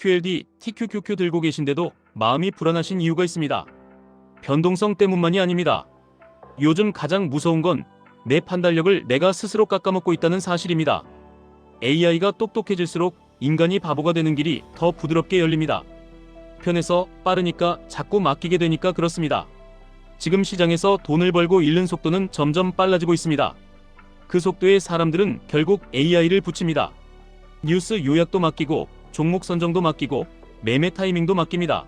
QLD, TQQQ 들고 계신데도 마음이 불안하신 이유가 있습니다. 변동성 때문만이 아닙니다. 요즘 가장 무서운 건 내 판단력을 내가 스스로 깎아먹고 있다는 사실입니다. AI가 똑똑해질수록 인간이 바보가 되는 길이 더 부드럽게 열립니다. 편해서 빠르니까 자꾸 맡기게 되니까 그렇습니다. 지금 시장에서 돈을 벌고 잃는 속도는 점점 빨라지고 있습니다. 그 속도에 사람들은 결국 AI를 붙입니다. 뉴스 요약도 맡기고 종목 선정도 맡기고 매매 타이밍도 맡깁니다.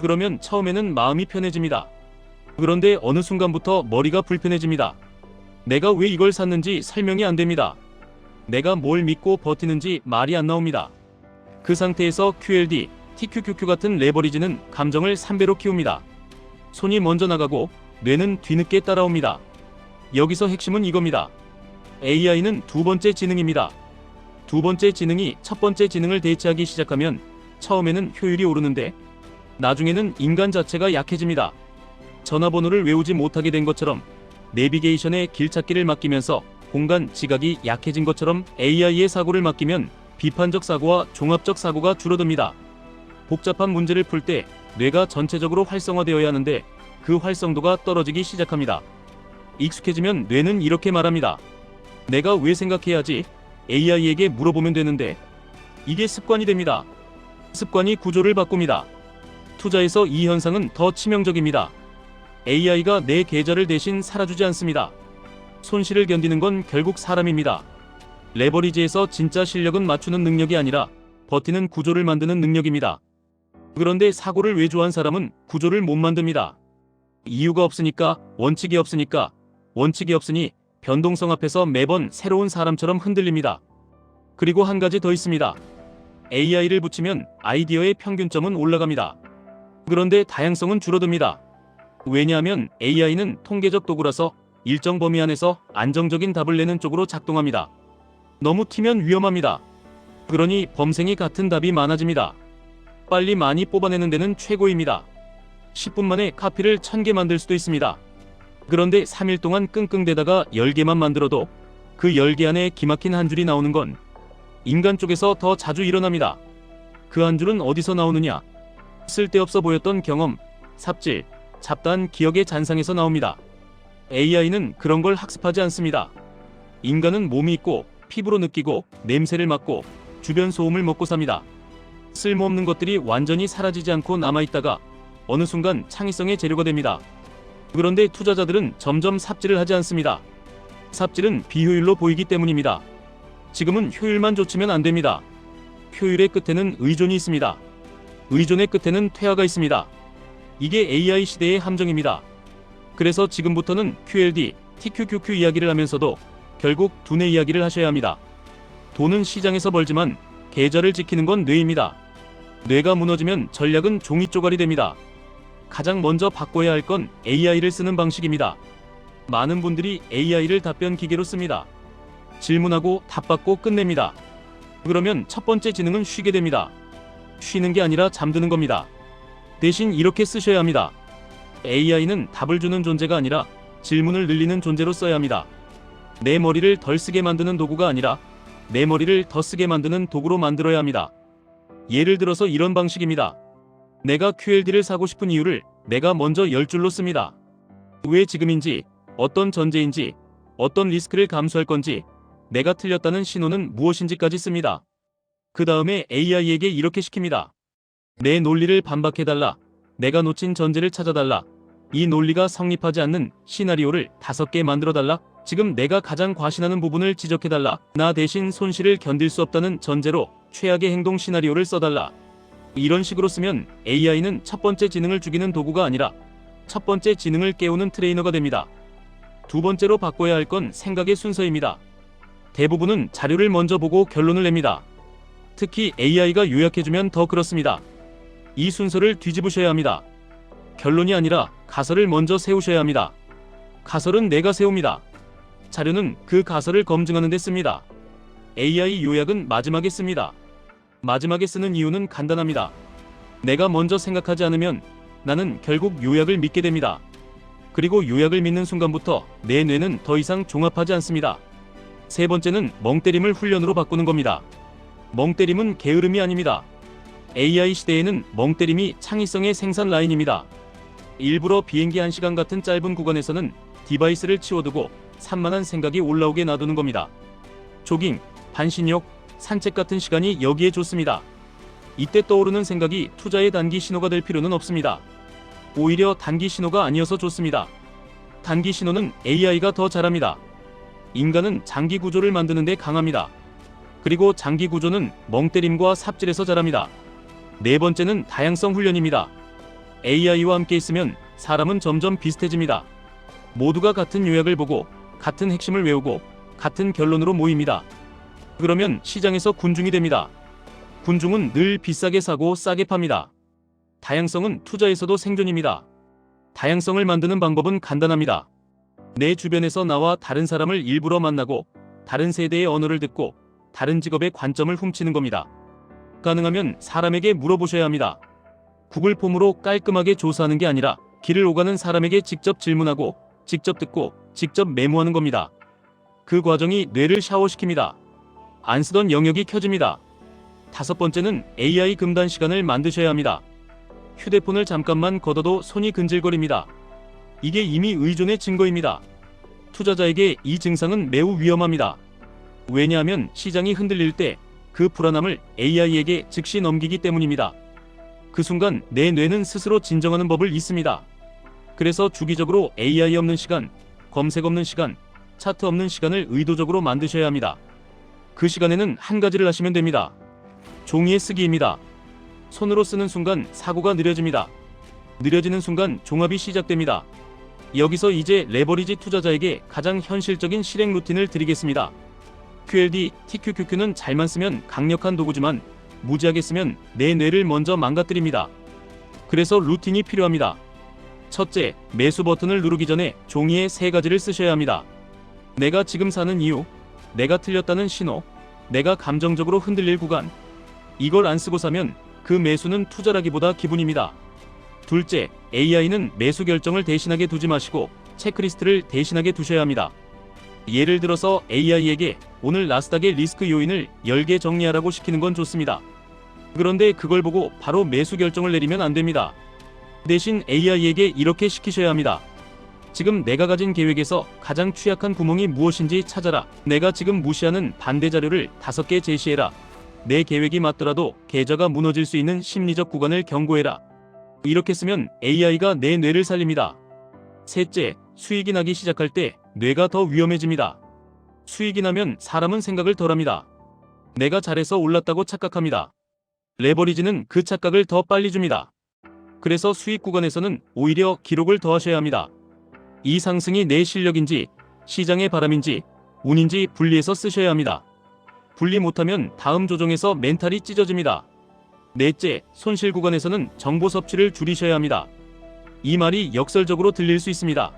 그러면 처음에는 마음이 편해집니다. 그런데 어느 순간부터 머리가 불편해집니다. 내가 왜 이걸 샀는지 설명이 안 됩니다. 내가 뭘 믿고 버티는지 말이 안 나옵니다. 그 상태에서 QLD, TQQQ 같은 레버리지는 감정을 3배로 키웁니다. 손이 먼저 나가고 뇌는 뒤늦게 따라옵니다. 여기서 핵심은 이겁니다. AI는 두 번째 지능입니다. 두 번째 지능이 첫 번째 지능을 대체하기 시작하면 처음에는 효율이 오르는데 나중에는 인간 자체가 약해집니다. 전화번호를 외우지 못하게 된 것처럼 내비게이션에 길찾기를 맡기면서 공간 지각이 약해진 것처럼 AI의 사고를 맡기면 비판적 사고와 종합적 사고가 줄어듭니다. 복잡한 문제를 풀 때 뇌가 전체적으로 활성화되어야 하는데 그 활성도가 떨어지기 시작합니다. 익숙해지면 뇌는 이렇게 말합니다. 내가 왜 생각해야지? AI에게 물어보면 되는데. 이게 습관이 됩니다. 습관이 구조를 바꿉니다. 투자에서 이 현상은 더 치명적입니다. AI가 내 계좌를 대신 살아주지 않습니다. 손실을 견디는 건 결국 사람입니다. 레버리지에서 진짜 실력은 맞추는 능력이 아니라 버티는 구조를 만드는 능력입니다. 그런데 사고를 외주한 사람은 구조를 못 만듭니다. 이유가 없으니까, 원칙이 없으니까, 원칙이 없으니 변동성 앞에서 매번 새로운 사람처럼 흔들립니다. 그리고 한 가지 더 있습니다. AI를 붙이면 아이디어의 평균점은 올라갑니다. 그런데 다양성은 줄어듭니다. 왜냐하면 AI는 통계적 도구라서 일정 범위 안에서 안정적인 답을 내는 쪽으로 작동합니다. 너무 튀면 위험합니다. 그러니 범생이 같은 답이 많아집니다. 빨리 많이 뽑아내는 데는 최고입니다. 10분 만에 카피를 1000개 만들 수도 있습니다. 그런데 3일 동안 끙끙대다가 10개만 만들어도 그 10개 안에 기막힌 한 줄이 나오는 건 인간 쪽에서 더 자주 일어납니다. 그 한 줄은 어디서 나오느냐? 쓸데없어 보였던 경험, 삽질, 잡다한 기억의 잔상에서 나옵니다. AI는 그런 걸 학습하지 않습니다. 인간은 몸이 있고 피부로 느끼고 냄새를 맡고 주변 소음을 먹고 삽니다. 쓸모없는 것들이 완전히 사라지지 않고 남아있다가 어느 순간 창의성의 재료가 됩니다. 그런데 투자자들은 점점 삽질을 하지 않습니다. 삽질은 비효율로 보이기 때문입니다. 지금은 효율만 좇으면 안 됩니다. 효율의 끝에는 의존이 있습니다. 의존의 끝에는 퇴화가 있습니다. 이게 AI 시대의 함정입니다. 그래서 지금부터는 QLD, TQQQ 이야기를 하면서도 결국 두뇌 이야기를 하셔야 합니다. 돈은 시장에서 벌지만 계좌를 지키는 건 뇌입니다. 뇌가 무너지면 전략은 종이 쪼가리 됩니다. 가장 먼저 바꿔야 할 건 AI를 쓰는 방식입니다. 많은 분들이 AI를 답변 기계로 씁니다. 질문하고 답받고 끝냅니다. 그러면 첫 번째 지능은 쉬게 됩니다. 쉬는 게 아니라 잠드는 겁니다. 대신 이렇게 쓰셔야 합니다. AI는 답을 주는 존재가 아니라 질문을 늘리는 존재로 써야 합니다. 내 머리를 덜 쓰게 만드는 도구가 아니라 내 머리를 더 쓰게 만드는 도구로 만들어야 합니다. 예를 들어서 이런 방식입니다. 내가 QLD를 사고 싶은 이유를 내가 먼저 10줄로 씁니다. 왜 지금인지, 어떤 전제인지, 어떤 리스크를 감수할 건지, 내가 틀렸다는 신호는 무엇인지까지 씁니다. 그 다음에 AI에게 이렇게 시킵니다. 내 논리를 반박해달라. 내가 놓친 전제를 찾아달라. 이 논리가 성립하지 않는 시나리오를 5개 만들어달라. 지금 내가 가장 과신하는 부분을 지적해달라. 나 대신 손실을 견딜 수 없다는 전제로 최악의 행동 시나리오를 써달라. 이런 식으로 쓰면 AI는 첫 번째 지능을 죽이는 도구가 아니라 첫 번째 지능을 깨우는 트레이너가 됩니다. 두 번째로 바꿔야 할 건 생각의 순서입니다. 대부분은 자료를 먼저 보고 결론을 냅니다. 특히 AI가 요약해주면 더 그렇습니다. 이 순서를 뒤집으셔야 합니다. 결론이 아니라 가설을 먼저 세우셔야 합니다. 가설은 내가 세웁니다. 자료는 그 가설을 검증하는 데 씁니다. AI 요약은 마지막에 씁니다. 마지막에 쓰는 이유는 간단합니다. 내가 먼저 생각하지 않으면 나는 결국 요약을 믿게 됩니다. 그리고 요약을 믿는 순간부터 내 뇌는 더 이상 종합하지 않습니다. 세 번째는 멍때림을 훈련으로 바꾸는 겁니다. 멍때림은 게으름이 아닙니다. AI 시대에는 멍때림이 창의성의 생산 라인입니다. 일부러 비행기 1시간 같은 짧은 구간에서는 디바이스를 치워두고 산만한 생각이 올라오게 놔두는 겁니다. 조깅, 반신욕, 산책 같은 시간이 여기에 좋습니다. 이때 떠오르는 생각이 투자의 단기 신호가 될 필요는 없습니다. 오히려 단기 신호가 아니어서 좋습니다. 단기 신호는 AI가 더 잘합니다. 인간은 장기 구조를 만드는 데 강합니다. 그리고 장기 구조는 멍때림과 삽질에서 자랍니다. 네 번째는 다양성 훈련입니다. AI와 함께 있으면 사람은 점점 비슷해집니다. 모두가 같은 요약을 보고 같은 핵심을 외우고 같은 결론으로 모입니다. 그러면 시장에서 군중이 됩니다. 군중은 늘 비싸게 사고 싸게 팝니다. 다양성은 투자에서도 생존입니다. 다양성을 만드는 방법은 간단합니다. 내 주변에서 나와 다른 사람을 일부러 만나고 다른 세대의 언어를 듣고 다른 직업의 관점을 훔치는 겁니다. 가능하면 사람에게 물어보셔야 합니다. 구글 폼으로 깔끔하게 조사하는 게 아니라 길을 오가는 사람에게 직접 질문하고 직접 듣고 직접 메모하는 겁니다. 그 과정이 뇌를 샤워시킵니다. 안 쓰던 영역이 켜집니다. 다섯 번째는 AI 금단 시간을 만드셔야 합니다. 휴대폰을 잠깐만 걷어도 손이 근질거립니다. 이게 이미 의존의 증거입니다. 투자자에게 이 증상은 매우 위험합니다. 왜냐하면 시장이 흔들릴 때 그 불안함을 AI에게 즉시 넘기기 때문입니다. 그 순간 내 뇌는 스스로 진정하는 법을 잊습니다. 그래서 주기적으로 AI 없는 시간, 검색 없는 시간, 차트 없는 시간을 의도적으로 만드셔야 합니다. 그 시간에는 한 가지를 하시면 됩니다. 종이에 쓰기입니다. 손으로 쓰는 순간 사고가 느려집니다. 느려지는 순간 종합이 시작됩니다. 여기서 이제 레버리지 투자자에게 가장 현실적인 실행 루틴을 드리겠습니다. QLD, TQQQ는 잘만 쓰면 강력한 도구지만 무지하게 쓰면 내 뇌를 먼저 망가뜨립니다. 그래서 루틴이 필요합니다. 첫째, 매수 버튼을 누르기 전에 종이에 세 가지를 쓰셔야 합니다. 내가 지금 사는 이유, 내가 틀렸다는 신호, 내가 감정적으로 흔들릴 구간. 이걸 안 쓰고 사면 그 매수는 투자라기보다 기분입니다. 둘째, AI는 매수 결정을 대신하게 두지 마시고 체크리스트를 대신하게 두셔야 합니다. 예를 들어서 AI에게 오늘 나스닥의 리스크 요인을 10개 정리하라고 시키는 건 좋습니다. 그런데 그걸 보고 바로 매수 결정을 내리면 안 됩니다. 대신 AI에게 이렇게 시키셔야 합니다. 지금 내가 가진 계획에서 가장 취약한 구멍이 무엇인지 찾아라. 내가 지금 무시하는 반대 자료를 5개 제시해라. 내 계획이 맞더라도 계좌가 무너질 수 있는 심리적 구간을 경고해라. 이렇게 쓰면 AI가 내 뇌를 살립니다. 셋째, 수익이 나기 시작할 때 뇌가 더 위험해집니다. 수익이 나면 사람은 생각을 덜합니다. 내가 잘해서 올랐다고 착각합니다. 레버리지는 그 착각을 더 빨리 줍니다. 그래서 수익 구간에서는 오히려 기록을 더 하셔야 합니다. 이 상승이 내 실력인지 시장의 바람인지 운인지 분리해서 쓰셔야 합니다. 분리 못하면 다음 조정에서 멘탈이 찢어집니다. 넷째, 손실 구간에서는 정보 섭취를 줄이셔야 합니다. 이 말이 역설적으로 들릴 수 있습니다.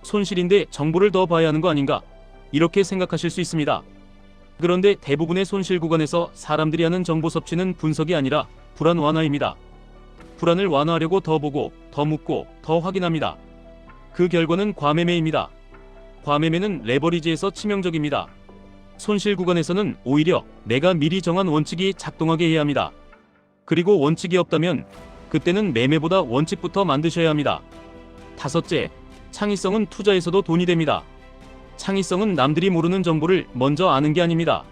손실인데 정보를 더 봐야 하는 거 아닌가? 이렇게 생각하실 수 있습니다. 그런데 대부분의 손실 구간에서 사람들이 하는 정보 섭취는 분석이 아니라 불안 완화입니다. 불안을 완화하려고 더 보고, 더 묻고, 더 확인합니다. 그 결과는 과매매입니다. 과매매는 레버리지에서 치명적입니다. 손실 구간에서는 오히려 내가 미리 정한 원칙이 작동하게 해야 합니다. 그리고 원칙이 없다면 그때는 매매보다 원칙부터 만드셔야 합니다. 다섯째, 창의성은 투자에서도 돈이 됩니다. 창의성은 남들이 모르는 정보를 먼저 아는 게 아닙니다.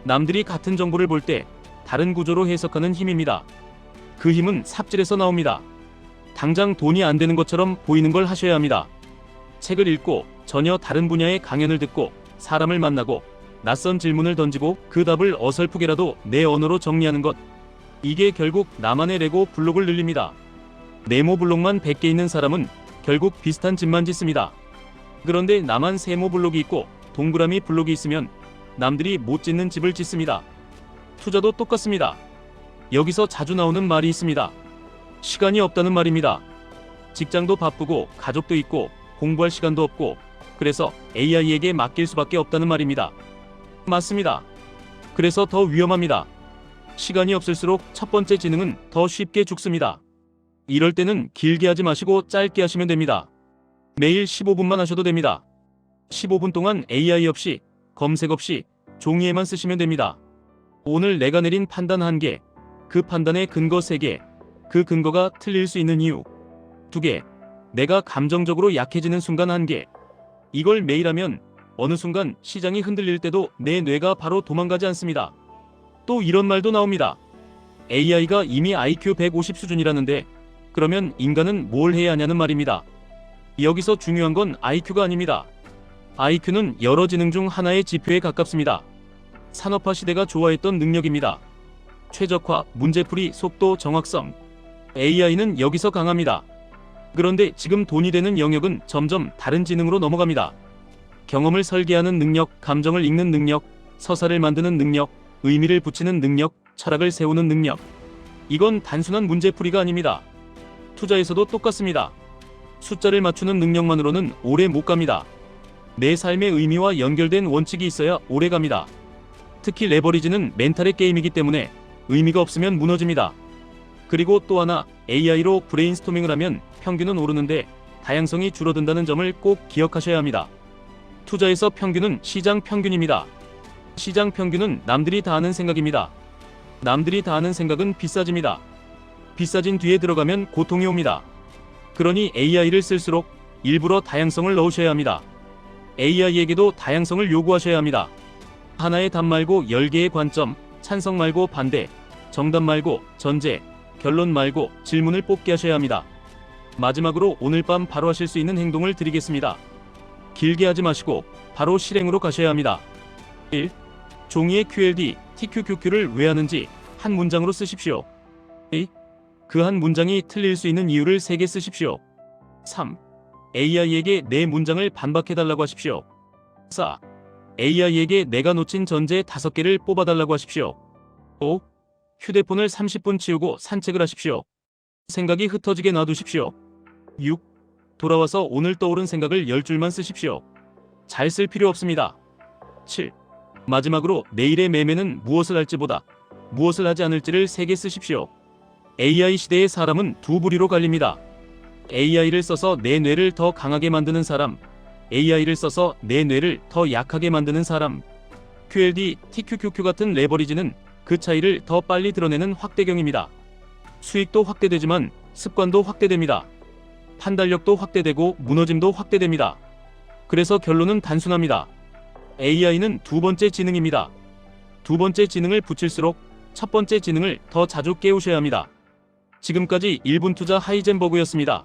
남들이 같은 정보를 볼 때 다른 구조로 해석하는 힘입니다. 그 힘은 삽질에서 나옵니다. 당장 돈이 안 되는 것처럼 보이는 걸 하셔야 합니다. 책을 읽고 전혀 다른 분야의 강연을 듣고 사람을 만나고 낯선 질문을 던지고 그 답을 어설프게라도 내 언어로 정리하는 것. 이게 결국 나만의 레고 블록을 늘립니다. 네모 블록만 100개 있는 사람은 결국 비슷한 짓만 짓습니다. 그런데 나만 세모 블록이 있고 동그라미 블록이 있으면 남들이 못 짓는 집을 짓습니다. 투자도 똑같습니다. 여기서 자주 나오는 말이 있습니다. 시간이 없다는 말입니다. 직장도 바쁘고 가족도 있고 공부할 시간도 없고 그래서 AI에게 맡길 수밖에 없다는 말입니다. 맞습니다. 그래서 더 위험합니다. 시간이 없을수록 첫 번째 지능은 더 쉽게 죽습니다. 이럴 때는 길게 하지 마시고 짧게 하시면 됩니다. 매일 15분만 하셔도 됩니다. 15분 동안 AI 없이, 검색 없이 종이에만 쓰시면 됩니다. 오늘 내가 내린 판단 1개, 그 판단의 근거 3개. 그 근거가 틀릴 수 있는 이유 2개. 내가 감정적으로 약해지는 순간 1개. 이걸 매일 하면 어느 순간 시장이 흔들릴 때도 내 뇌가 바로 도망가지 않습니다. 또 이런 말도 나옵니다. AI가 이미 IQ 150 수준이라는데 그러면 인간은 뭘 해야 하냐는 말입니다. 여기서 중요한 건 IQ가 아닙니다. IQ는 여러 지능 중 하나의 지표에 가깝습니다. 산업화 시대가 좋아했던 능력입니다. 최적화, 문제풀이, 속도, 정확성. AI는 여기서 강합니다. 그런데 지금 돈이 되는 영역은 점점 다른 지능으로 넘어갑니다. 경험을 설계하는 능력, 감정을 읽는 능력, 서사를 만드는 능력, 의미를 붙이는 능력, 철학을 세우는 능력. 이건 단순한 문제풀이가 아닙니다. 투자에서도 똑같습니다. 숫자를 맞추는 능력만으로는 오래 못 갑니다. 내 삶의 의미와 연결된 원칙이 있어야 오래 갑니다. 특히 레버리지는 멘탈의 게임이기 때문에 의미가 없으면 무너집니다. 그리고 또 하나, AI로 브레인스토밍을 하면 평균은 오르는데 다양성이 줄어든다는 점을 꼭 기억하셔야 합니다. 투자에서 평균은 시장 평균입니다. 시장 평균은 남들이 다 하는 생각입니다. 남들이 다 하는 생각은 비싸집니다. 비싸진 뒤에 들어가면 고통이 옵니다. 그러니 AI를 쓸수록 일부러 다양성을 넣으셔야 합니다. AI에게도 다양성을 요구하셔야 합니다. 하나의 답 말고 10개의 관점, 찬성 말고 반대, 정답 말고 전제, 결론 말고 질문을 뽑게 하셔야 합니다. 마지막으로 오늘 밤 바로 하실 수 있는 행동을 드리겠습니다. 길게 하지 마시고 바로 실행으로 가셔야 합니다. 1. 종이에 QLD, TQQQ를 왜 하는지 한 문장으로 쓰십시오. 2. 그 한 문장이 틀릴 수 있는 이유를 3개 쓰십시오. 3. AI에게 내 문장을 반박해달라고 하십시오. 4. AI에게 내가 놓친 전제 5개를 뽑아달라고 하십시오. 5. 휴대폰을 30분 치우고 산책을 하십시오. 생각이 흩어지게 놔두십시오. 6. 돌아와서 오늘 떠오른 생각을 10줄만 쓰십시오. 잘 쓸 필요 없습니다. 7. 마지막으로 내일의 매매는 무엇을 할지보다 무엇을 하지 않을지를 3개 쓰십시오. AI 시대의 사람은 두 부류로 갈립니다. AI를 써서 내 뇌를 더 강하게 만드는 사람, AI를 써서 내 뇌를 더 약하게 만드는 사람. QLD, TQQQ 같은 레버리지는 그 차이를 더 빨리 드러내는 확대경입니다. 수익도 확대되지만 습관도 확대됩니다. 판단력도 확대되고 무너짐도 확대됩니다. 그래서 결론은 단순합니다. AI는 두 번째 지능입니다. 두 번째 지능을 붙일수록 첫 번째 지능을 더 자주 깨우셔야 합니다. 지금까지 1분 투자 하이젠버그였습니다.